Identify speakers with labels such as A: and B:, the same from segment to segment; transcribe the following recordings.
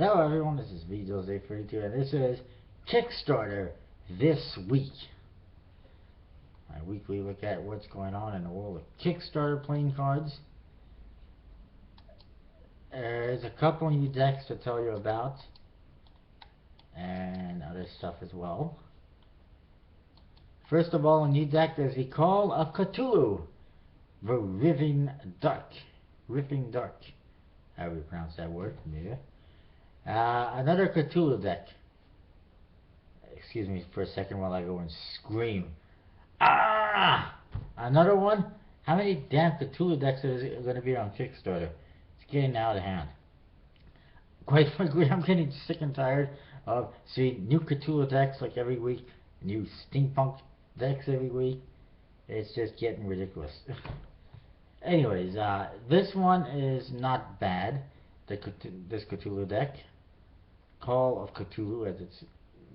A: Hello everyone, this is VJose32 and this is Kickstarter this week. My weekly look at what's going on in the world of Kickstarter playing cards. There's a couple new decks to tell you about and other stuff as well. First of all, a new deck is the Call of Cthulhu, the Riven Dark. How do you pronounce that word? Yeah. Another Cthulhu deck. Excuse me for a second while I go and scream. Ah! Another one? How many damn Cthulhu decks are going to be on Kickstarter? It's getting out of hand. Quite frankly, I'm getting sick and tired of seeing new Cthulhu decks like every week, new steampunk decks every week. It's just getting ridiculous. Anyways, this one is not bad. This Cthulhu deck. Call of Cthulhu, as it's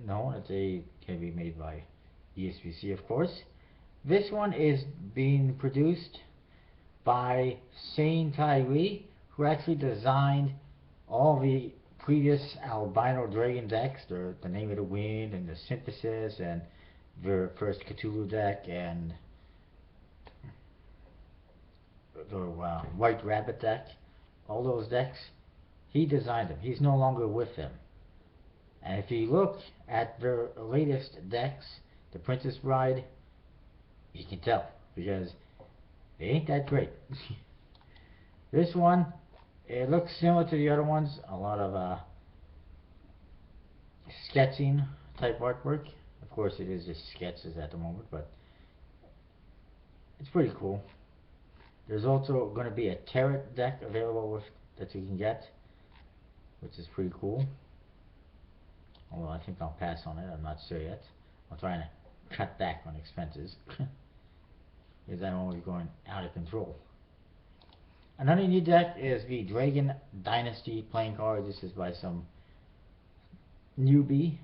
A: known. Can be made by ESPC, of course. This one is being produced by Shane Tyree, who actually designed all the previous albino dragon decks, the Name of the Wind and the Synthesis and the first Cthulhu deck and the White Rabbit deck. All those decks, he designed them. He's no longer with them. And if you look at their latest decks, the Princess Bride, you can tell, because they ain't that great. This one, it looks similar to the other ones. A lot of sketching type artwork. Of course, it is just sketches at the moment, but it's pretty cool. There's also going to be a tarot deck available that you can get, which is pretty cool. Although I think I'll pass on it, I'm not sure yet. I'm trying to cut back on expenses because I'm always going out of control. Another new deck is the Dragon Dynasty playing card. This is by some newbie.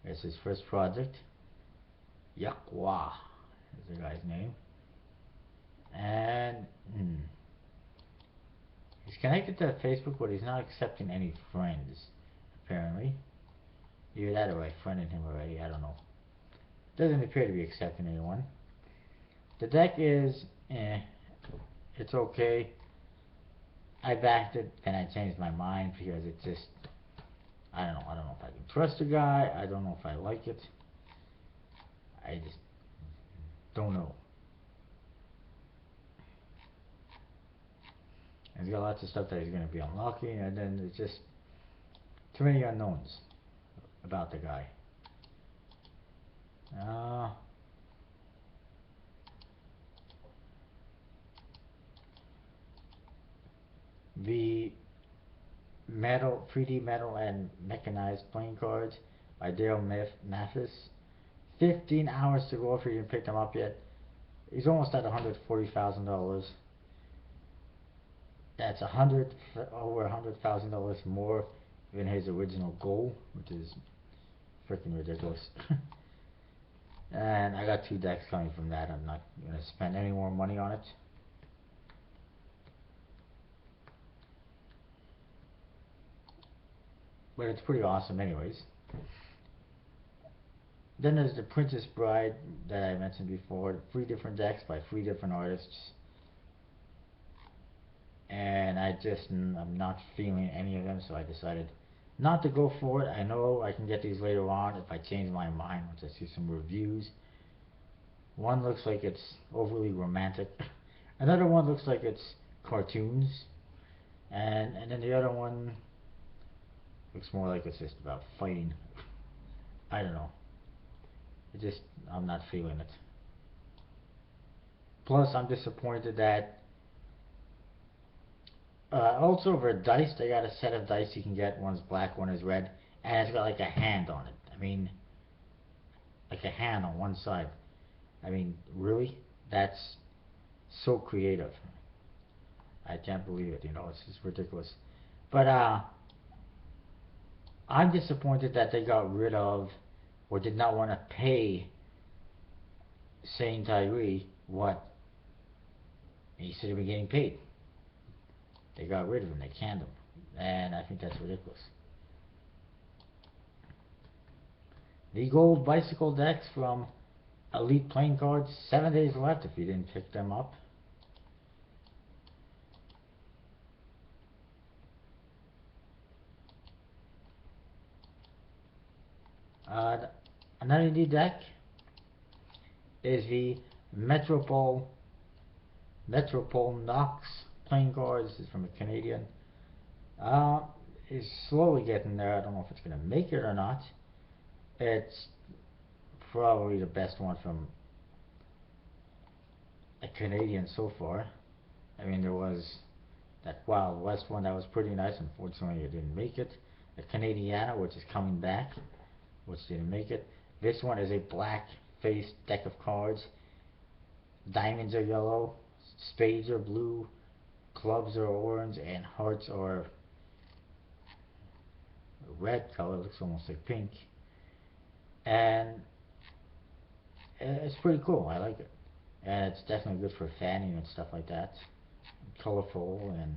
A: It's his first project. Yakwa is the guy's name. And he's connected to Facebook, but he's not accepting any friends, apparently. Either that or I friended him already, I don't know. Doesn't appear to be accepting anyone. The deck is, it's okay. I backed it, and I changed my mind because it just, I don't know if I can trust the guy, I don't know if I like it. I just don't know. He's got lots of stuff that he's going to be unlocking, and then there's just too many unknowns about the guy. The metal, 3D metal and mechanized playing cards by Dale Mathis. 15 hours to go if you didn't pick them up yet. He's almost at $140,000. That's over $100,000 more than his original goal, which is freaking ridiculous. And I got 2 decks coming from that. I'm not going to spend any more money on it. But it's pretty awesome anyways. Then there's the Princess Bride that I mentioned before. 3 different decks by 3 different artists. And I'm not feeling any of them, so I decided not to go for it. I know I can get these later on if I change my mind once I see some reviews. One looks like it's overly romantic. Another one looks like it's cartoons. And then the other one looks more like it's just about fighting. I don't know. I'm not feeling it. Plus, I'm disappointed that also for dice, they got a set of dice you can get. One's black, one is red, and it's got like a hand on it. I mean, like a hand on one side. I mean, really? That's so creative. I can't believe it, it's just ridiculous. But I'm disappointed that they got rid of, or did not want to pay Shane Tyree what he should have been getting paid. They got rid of him. They canned him. and I think that's ridiculous. The gold bicycle decks from Elite Playing Cards, 7 days left if you didn't pick them up. Another new deck is the Metropole Knox Playing Cards. This is from a Canadian. It's slowly getting there. I don't know if it's going to make it or not. It's probably the best one from a Canadian so far. I mean, there was that Wild West one that was pretty nice. Unfortunately, it didn't make it. The Canadiana, which is coming back, which didn't make it. This one is a black faced deck of cards. Diamonds are yellow, spades are blue, clubs are orange, and hearts are red color. It looks almost like pink. And it's pretty cool. I like it. And it's definitely good for fanning and stuff like that. Colorful, and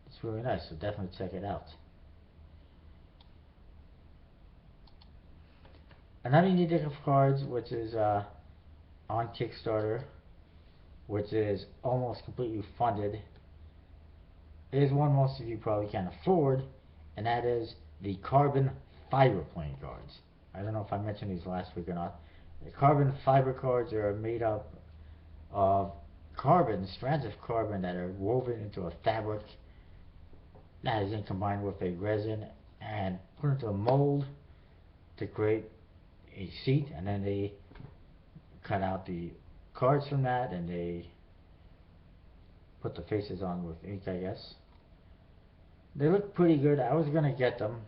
A: it's really nice, so definitely check it out. Another new deck of cards, which is on Kickstarter, which is almost completely funded, is one most of you probably can't afford, and that is the carbon fiber playing cards. I don't know if I mentioned these last week or not. The carbon fiber cards are made up of carbon, strands of carbon that are woven into a fabric that is then combined with a resin and put into a mold to create a seat, and then they cut out the cards from that and they put the faces on with ink, I guess. They look pretty good. I was gonna get them,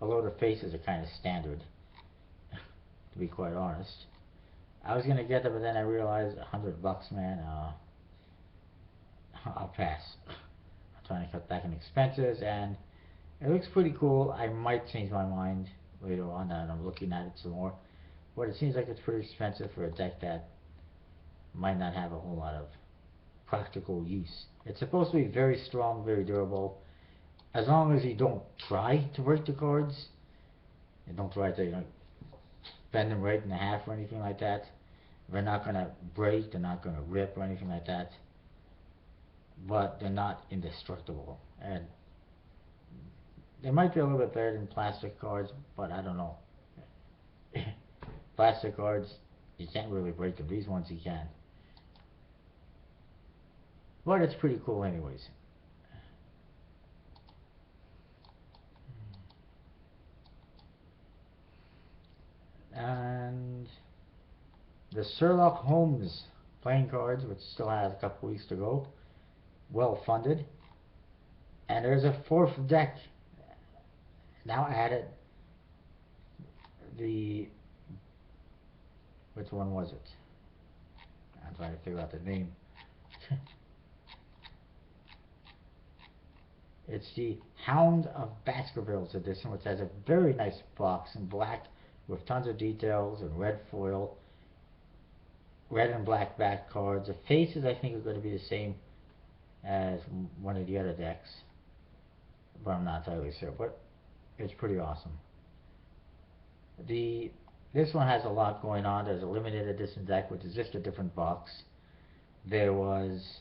A: although the faces are kind of standard, to be quite honest. I was gonna get them, but then I realized $100, man. I'll pass. I'm trying to cut back on expenses, and it looks pretty cool. I might change my mind later on, and I'm looking at it some more. But it seems like it's pretty expensive for a deck that might not have a whole lot of practical use. It's supposed to be very strong, very durable, as long as you don't try to break the cards, and don't try to bend them right in half or anything like that. They're not going to break, they're not going to rip or anything like that, but they're not indestructible. And they might be a little bit better than plastic cards, but I don't know. Plastic cards, you can't really break them. These ones you can. But it's pretty cool anyways. And the Sherlock Holmes playing cards, which still has a couple weeks to go, well funded. And there's a 4th deck now added. Which one was it? I'm trying to figure out the name. It's the Hound of Baskervilles edition, which has a very nice box in black with tons of details and red foil, red and black back cards. The faces, I think, are going to be the same as one of the other decks, but I'm not entirely sure. But it's pretty awesome. This one has a lot going on. There's a limited edition deck, which is just a different box. There was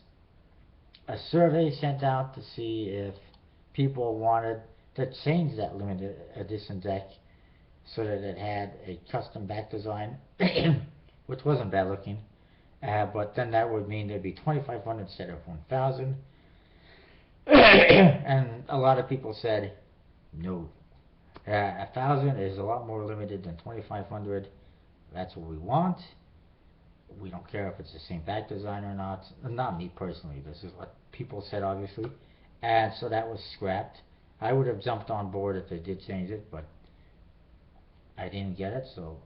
A: a survey sent out to see if people wanted to change that limited edition deck so that it had a custom back design, which wasn't bad looking. But then that would mean there'd be 2,500 instead of 1,000. And a lot of people said no. 1,000 is a lot more limited than 2,500. That's what we want. We don't care if it's the same back design or not. Not me personally. This is what people said, obviously. And so that was scrapped. I would have jumped on board if they did change it, but I didn't get it, so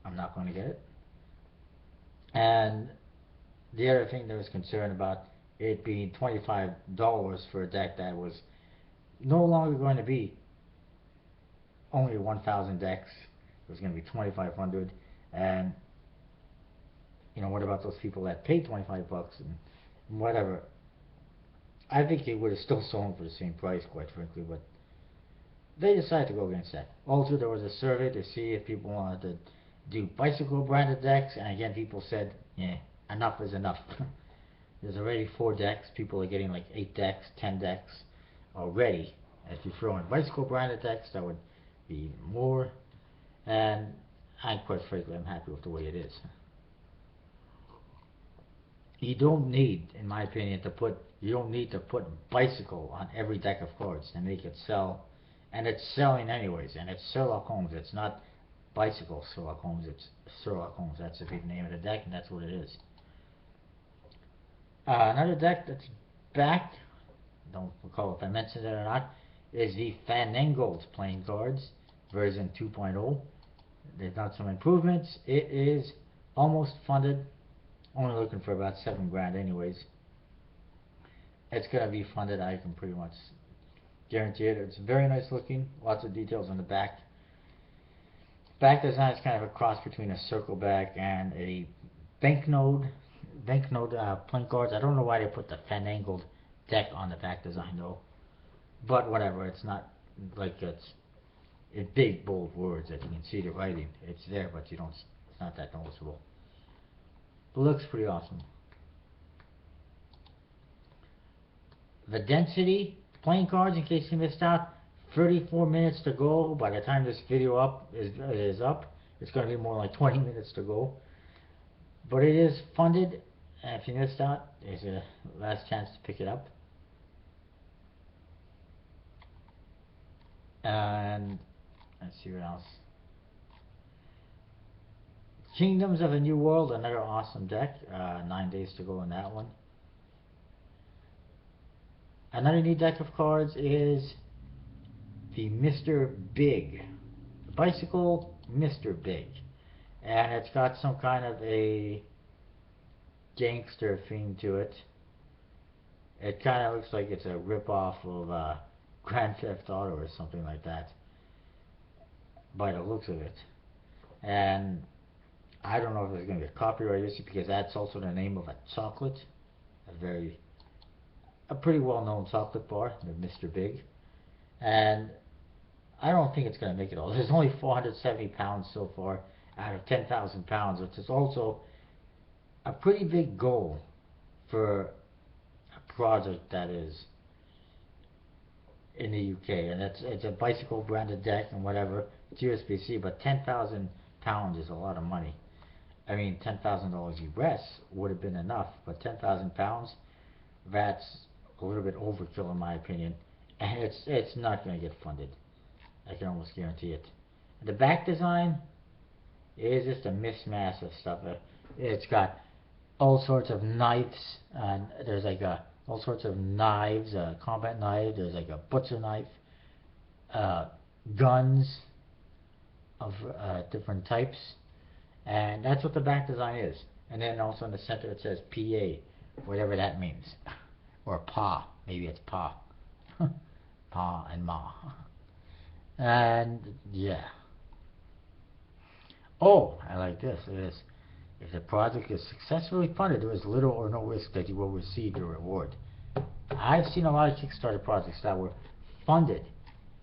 A: I'm not going to get it. And the other thing that was concerned about it being $25 for a deck that was no longer going to be only 1,000 decks. It was going to be 2,500, and what about those people that paid $25 and whatever? I think it would have still sold them for the same price, quite frankly, but they decided to go against that. Also, there was a survey to see if people wanted to do bicycle branded decks, and again, people said, yeah, enough is enough. There's already 4 decks. People are getting like 8 decks, 10 decks already. If you throw in bicycle branded decks, that would be more. And quite frankly, I'm happy with the way it is. You don't need, in my opinion, you don't need to put bicycle on every deck of cards to make it sell. And it's selling anyways, and it's Sherlock Holmes. It's not bicycle Sherlock Holmes, it's Sherlock Holmes. That's the big name of the deck, and that's what it is. Another deck that's back, don't recall if I mentioned it or not, is the Fanengold playing cards, version 2.0. They've done some improvements. It is almost funded, only looking for about 7 grand anyways. It's going to be funded, I can pretty much guarantee it. It's very nice looking, lots of details on the back. Back design is kind of a cross between a circle back and a banknote playing cards. I don't know why they put the Fanengold deck on the back design though, but whatever. It's not like it's in big bold words that you can see the writing. It's there, but you don't. It's not that noticeable. It looks pretty awesome. The density playing cards, in case you missed out, 34 minutes to go. By the time this video is up, it's going to be more like 20 minutes to go. But it is funded, and if you missed out, there's a last chance to pick it up. And let's see what else. Kingdoms of a New World, another awesome deck. 9 days to go on that one. Another new deck of cards is the Mr. Big. The bicycle Mr. Big. And it's got some kind of a gangster theme to it. It kind of looks like it's a rip-off of Grand Theft Auto or something like that, by the looks of it. And I don't know if it's going to get copyrighted because that's also the name of a chocolate, a pretty well-known chocolate bar, the Mr. Big. And I don't think it's going to make it all. There's only 470 pounds so far out of 10,000 pounds, which is also a pretty big goal for a project that is in the UK. And it's a bicycle branded deck and whatever. It's USB-C, but 10,000 pounds is a lot of money. I mean, $10,000 US would have been enough, but 10,000 pounds, that's a little bit overkill in my opinion, and it's not going to get funded. I can almost guarantee it. The back design is just a mismatch of stuff. It's got all sorts of knives, and there's like all sorts of knives, combat knife. There's like a butcher knife, guns of different types, and that's what the back design is. And then also in the center it says PA, whatever that means. Or Pa, maybe it's Pa. Pa and Ma. And yeah. Oh, I like this. It is, if the project is successfully funded, there is little or no risk that you will receive your reward. I've seen a lot of Kickstarter projects that were funded,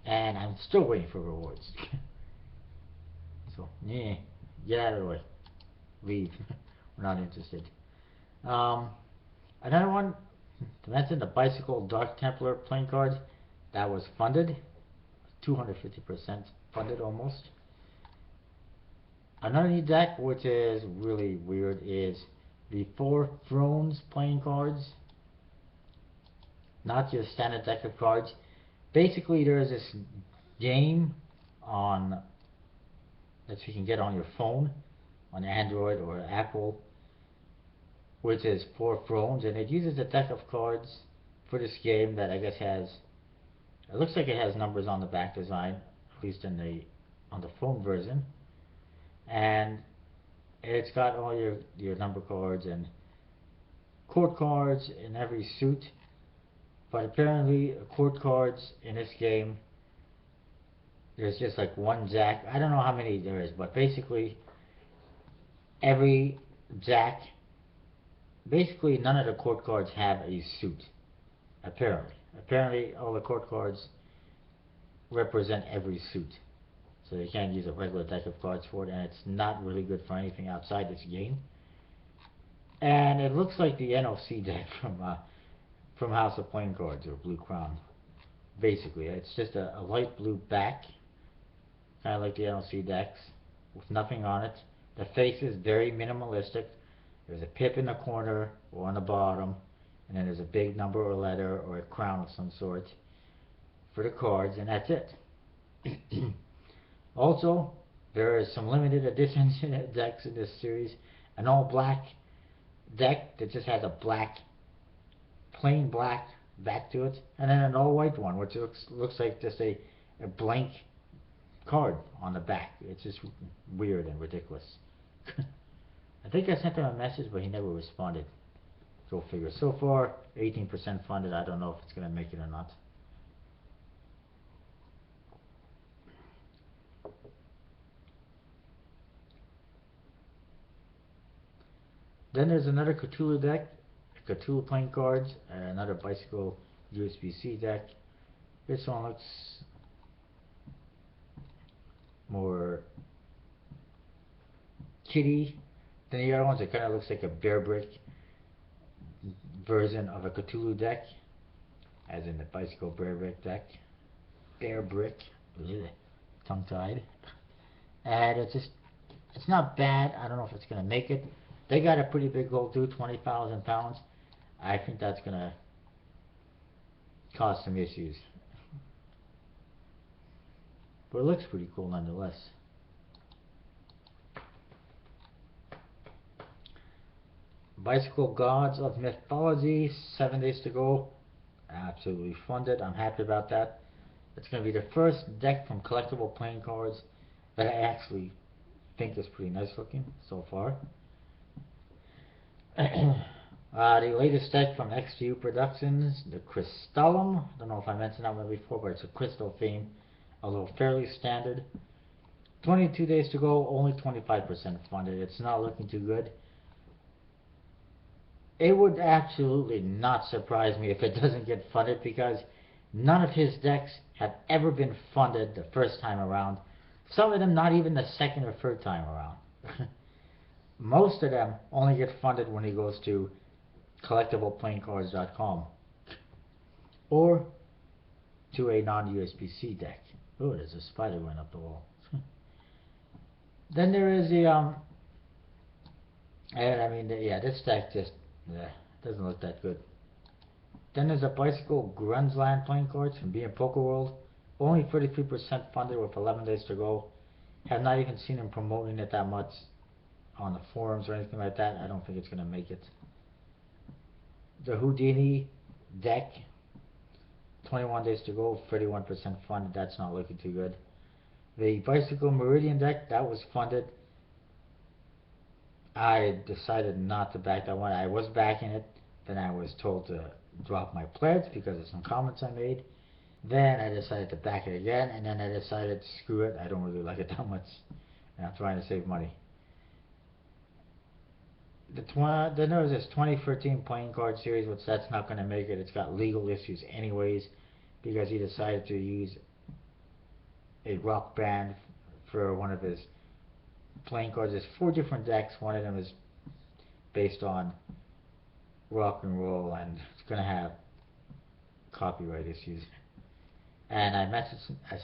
A: and I'm still waiting for rewards. So, yeah, get out of the way. Leave. We're not interested. Another one, to mention, the Bicycle Dark Templar playing cards, that was funded, 250% funded almost. Another new deck, which is really weird, is the Four Thrones playing cards. Not your standard deck of cards. Basically, there's this game on that you can get on your phone, on Android or Apple, which is Four Thrones, and it uses a deck of cards for this game that I guess has, it looks like it has numbers on the back design, at least on the phone version, and it's got all your number cards and court cards in every suit. But apparently court cards in this game, there's just like one jack. I don't know how many there is, but basically every jack, basically none of the court cards have a suit. Apparently all the court cards represent every suit. So you can't use a regular deck of cards for it, and it's not really good for anything outside this game. And it looks like the NOC deck from House of Playing Cards, or Blue Crown. Basically, it's just a light blue back, kind of like the NOC decks, with nothing on it. The face is very minimalistic. There's a pip in the corner or on the bottom, and then there's a big number or letter or a crown of some sort for the cards, and that's it. Also, there is some limited edition decks in this series. An all black deck that just has a plain black back to it, and then an all white one, which looks like just a blank card on the back. It's just weird and ridiculous. I think I sent him a message, but he never responded. Go figure. So far, 18% funded. I don't know if it's going to make it or not. Then there's another Cthulhu deck, Cthulhu playing cards, another bicycle USB-C deck. This one looks more kitty than the other ones. It kind of looks like a bear brick version of a Cthulhu deck, as in the bicycle bear brick deck. Bear brick, tongue tied. And it's not bad. I don't know if it's gonna make it. They got a pretty big goal too, 20,000 pounds. I think that's gonna cause some issues, but it looks pretty cool nonetheless. Bicycle Gods of Mythology, 7 days to go. Absolutely funded. I'm happy about that. It's going to be the first deck from Collectible Playing Cards that I actually think is pretty nice looking so far. The latest deck from XGU Productions, the Crystallum. I don't know if I mentioned that one before, but it's a crystal theme, although fairly standard. 22 days to go, only 25% funded. It's not looking too good. It would absolutely not surprise me if it doesn't get funded, because none of his decks have ever been funded the first time around. Some of them not even the second or third time around. Most of them only get funded when he goes to collectibleplayingcards.com or to a non-USB-C deck. Oh, there's a spider going up the wall. Then there is the this deck just doesn't look that good. Then there's a Bicycle Grunzland playing cards from being Poker World. Only 33% funded with 11 days to go. Have not even seen him promoting it that much on the forums or anything like that. I don't think it's going to make it. The Houdini deck, 21 days to go, 31% funded. That's not looking too good. The Bicycle Meridian deck, that was funded. I decided not to back that one. I was backing it. Then I was told to drop my pledge because of some comments I made. Then I decided to back it again, and then I decided, screw it, I don't really like it that much, and I'm trying to save money. Then there was this 2013 playing card series, which that's not going to make it. It's got legal issues anyways, because he decided to use a rock band for one of his playing cards. There's 4 different decks. One of them is based on rock and roll, and it's going to have copyright issues. And I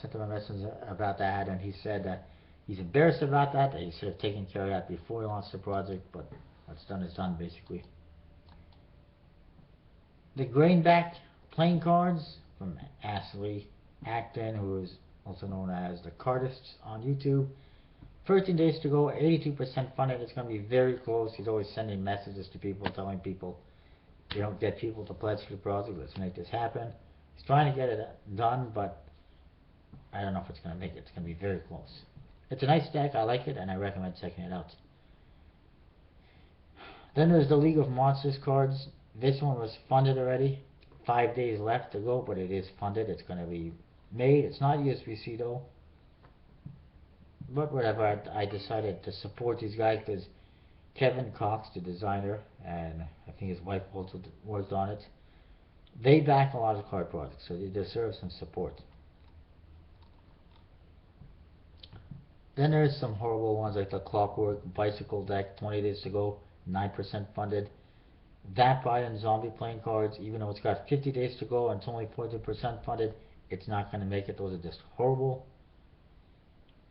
A: sent him a message about that, and he said that he's embarrassed about that he should have taken care of that before he launched the project, but what's done is done, basically. The Grainback playing cards from Ashley Acton, who is also known as the Cardists on YouTube. 13 days to go, 82% funded. It's going to be very close. He's always sending messages to people, telling people, you don't get people to pledge for the project, let's make this happen. He's trying to get it done, but I don't know if it's going to make it. It's going to be very close. It's a nice deck. I like it, and I recommend checking it out. Then there's the League of Monsters cards. This one was funded already. 5 days left to go, but it is funded. It's going to be made. It's not USB-C though. But whatever, I decided to support these guys because Kevin Cox, the designer, and I think his wife also worked on it. They back a lot of card projects, so they deserve some support. Then there's some horrible ones like the Clockwork Bicycle deck, 20 days to go, 9% funded. Vampire and Zombie playing cards, even though it's got 50 days to go and it's only 40% funded, it's not going to make it. Those are just horrible.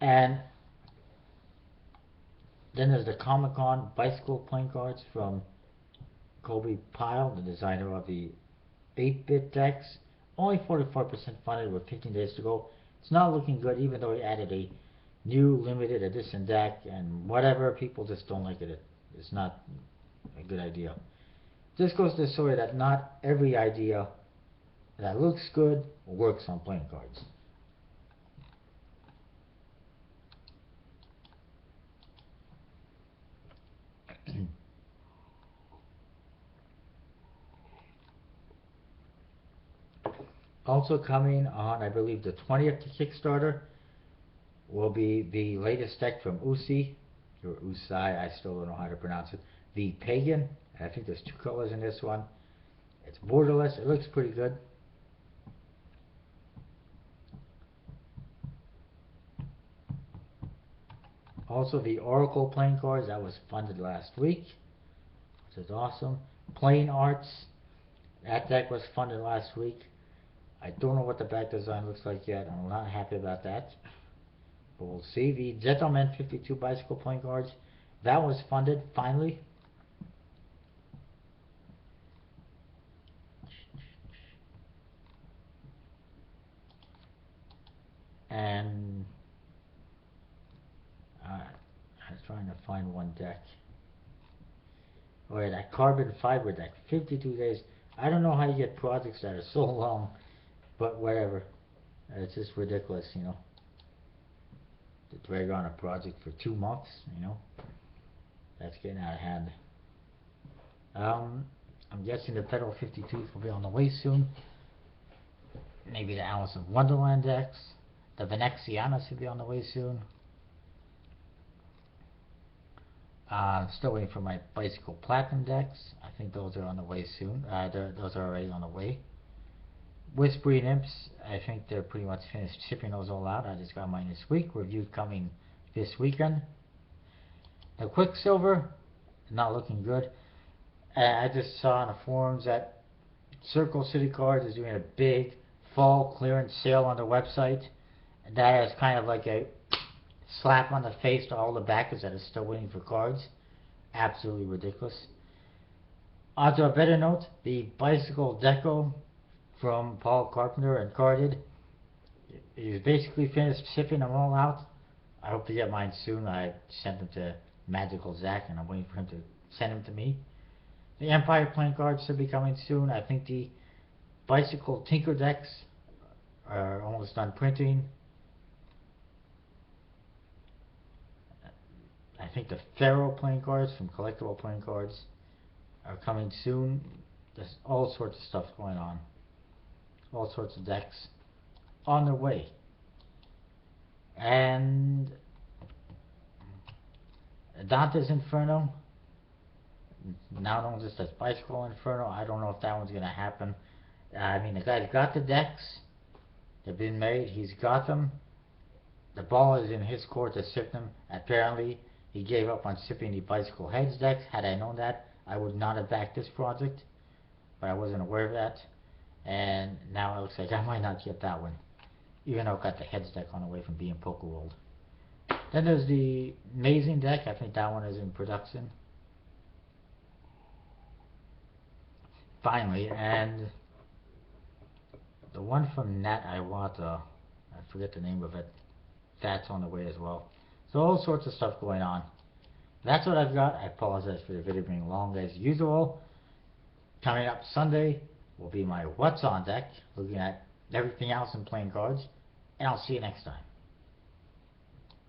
A: And then there's the Comic Con Bicycle playing cards from Kobe Pyle, the designer of the 8-bit decks. Only 44% funded with 15 days to go. It's not looking good, even though he added a new limited edition deck and whatever. People just don't like it. It's not a good idea. This goes to show you that not every idea that looks good works on playing cards. Also coming on, I believe, the 20th to Kickstarter will be the latest deck from Usi, or Usai, I still don't know how to pronounce it, the Pagan. I think there's 2 colors in this one. It's borderless. It looks pretty good. Also, the Oracle playing cards, that was funded last week, which is awesome. Plain Arts, that deck was funded last week. I don't know what the back design looks like yet. I'm not happy about that. But we'll see. The Gentleman 52 Bicycle playing cards, that was funded finally. And I was trying to find one deck. Oh yeah, that Carbon Fiber deck, 52 days. I don't know how you get projects that are so long, but whatever. It's just ridiculous, you know. To drag on a project for 2 months, you know. That's getting out of hand. I'm guessing the Pedal 52 will be on the way soon. Maybe the Alice in Wonderland decks. The Venexiana should be on the way soon. I'm still waiting for my Bicycle Platinum decks. I think those are on the way soon. Those are already on the way. Whispering Imps, I think they're pretty much finished shipping those all out. I just got mine this week. Review coming this weekend. The Quicksilver, not looking good. I just saw on the forums that Circle City Cards is doing a big fall clearance sale on their website. And that is kind of like a slap on the face to all the backers that are still waiting for cards. Absolutely ridiculous. On to a better note, the Bicycle Deco from Paul Carpenter and Carded. He's basically finished shipping them all out. I hope to get mine soon. I sent them to Magical Zach and I'm waiting for him to send them to me. The Empire playing cards should be coming soon. I think the Bicycle Tinker decks are almost done printing. I think the Pharaoh playing cards from Collectible Playing Cards are coming soon. There's all sorts of stuff going on. All sorts of decks on their way. And Dante's Inferno, now known just as Bicycle Inferno. I don't know if that one's going to happen. I mean, the guy's got the decks. They've been made. He's got them. The ball is in his court to ship them. Apparently, he gave up on shipping the Bicycle Heads decks. Had I known that, I would not have backed this project. But I wasn't aware of that. And now it looks like I might not get that one. Even though I got the Heads deck on the way from being Poker World. Then there's the Amazing deck. I think that one is in production. Finally, and the one from Nat Iwata, I forget the name of it, that's on the way as well. So all sorts of stuff going on. That's what I've got. I apologize for the video being long as usual. Coming up Sunday will be my What's On deck, looking at everything else in playing cards, and I'll see you next time.